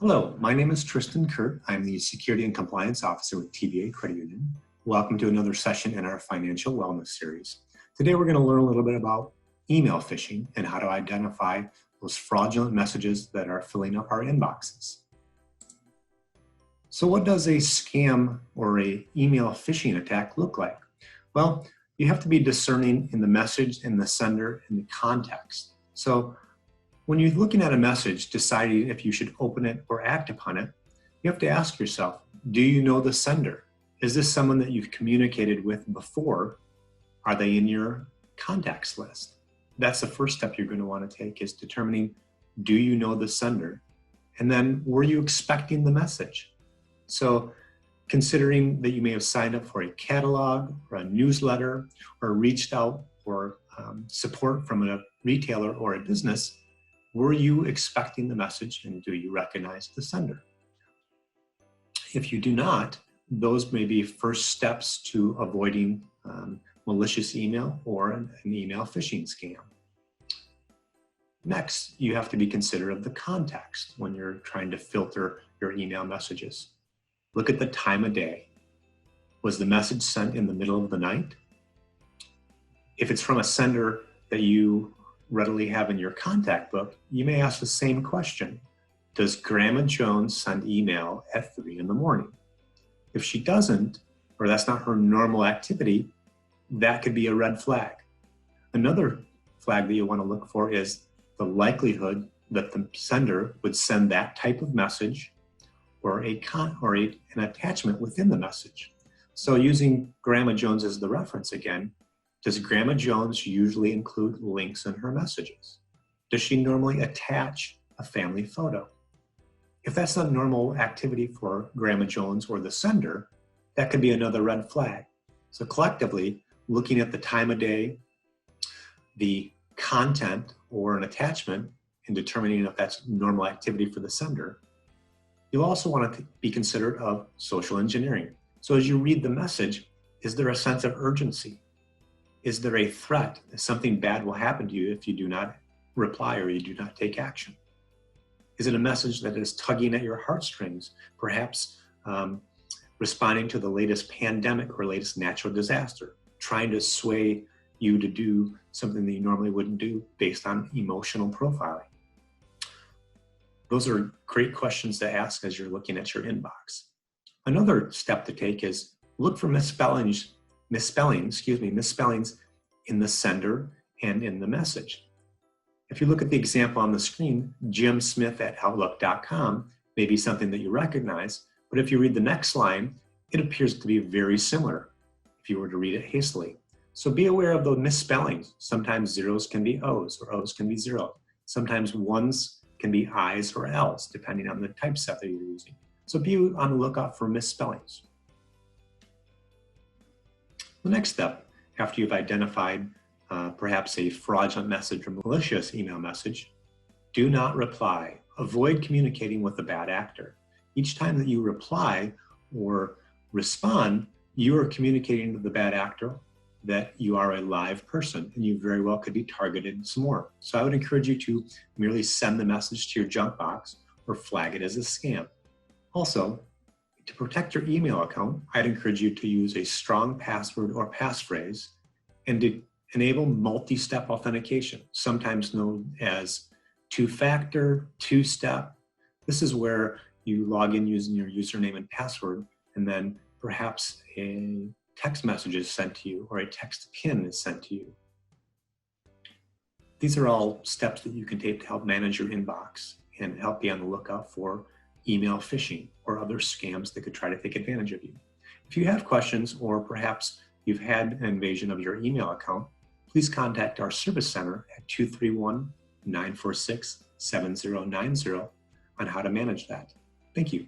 Hello, my name is Tristan Kurt. I'm the Security and Compliance Officer with TBA Credit Union. Welcome to another session in our Financial Wellness Series. Today we're going to learn a little bit about email phishing and how to identify those fraudulent messages that are filling up our inboxes. So what does a scam or an email phishing attack look like? Well, you have to be discerning in the message and the sender and the context. So when you're looking at a message, deciding if you should open it or act upon it, you have to ask yourself, do you know the sender? Is this someone that you've communicated with before? Are they in your contacts list? That's the first step you're going to want to take, is determining, do you know the sender? And then, were you expecting the message? So considering that you may have signed up for a catalog or a newsletter or reached out for support from a retailer or a business, were you expecting the message, and do you recognize the sender? If you do not, those may be first steps to avoiding malicious email or an email phishing scam. Next, you have to be considerate of the context when you're trying to filter your email messages. Look at the time of day. Was the message sent in the middle of the night? If it's from a sender that you readily have in your contact book, you may ask the same question. Does Grandma Jones send email at 3 in the morning? If she doesn't, or that's not her normal activity, that could be a red flag. Another flag that you want to look for is the likelihood that the sender would send that type of message or an attachment within the message. So using Grandma Jones as the reference again, does Grandma Jones usually include links in her messages? Does she normally attach a family photo? If that's not normal activity for Grandma Jones or the sender, that could be another red flag. So collectively, looking at the time of day, the content or an attachment, and determining if that's normal activity for the sender, you'll also want to be considerate of social engineering. So as you read the message, is there a sense of urgency? Is there a threat that something bad will happen to you if you do not reply or you do not take action? Is it a message that is tugging at your heartstrings, perhaps responding to the latest pandemic or latest natural disaster, trying to sway you to do something that you normally wouldn't do based on emotional profiling? Those are great questions to ask as you're looking at your inbox. Another step to take is look for misspellings in the sender and in the message. If you look at the example on the screen, jimsmith@outlook.com may be something that you recognize, but if you read the next line, it appears to be very similar if you were to read it hastily. So be aware of the misspellings. Sometimes zeros can be O's or O's can be zeros. Sometimes ones can be I's or L's, depending on the typeset that you're using. So be on the lookout for misspellings. The next step, after you've identified perhaps a fraudulent message or malicious email message, do not reply. Avoid communicating with a bad actor. Each time that you reply or respond, you are communicating to the bad actor that you are a live person and you very well could be targeted some more. So I would encourage you to merely send the message to your junk box or flag it as a scam. Also, to protect your email account, I'd encourage you to use a strong password or passphrase and to enable multi-step authentication, sometimes known as two-factor, two-step. This is where you log in using your username and password, and then perhaps a text message is sent to you or a text pin is sent to you. These are all steps that you can take to help manage your inbox and help be on the lookout for email phishing or other scams that could try to take advantage of you. If you have questions or perhaps you've had an invasion of your email account, please contact our service center at 231-946-7090 on how to manage that. Thank you.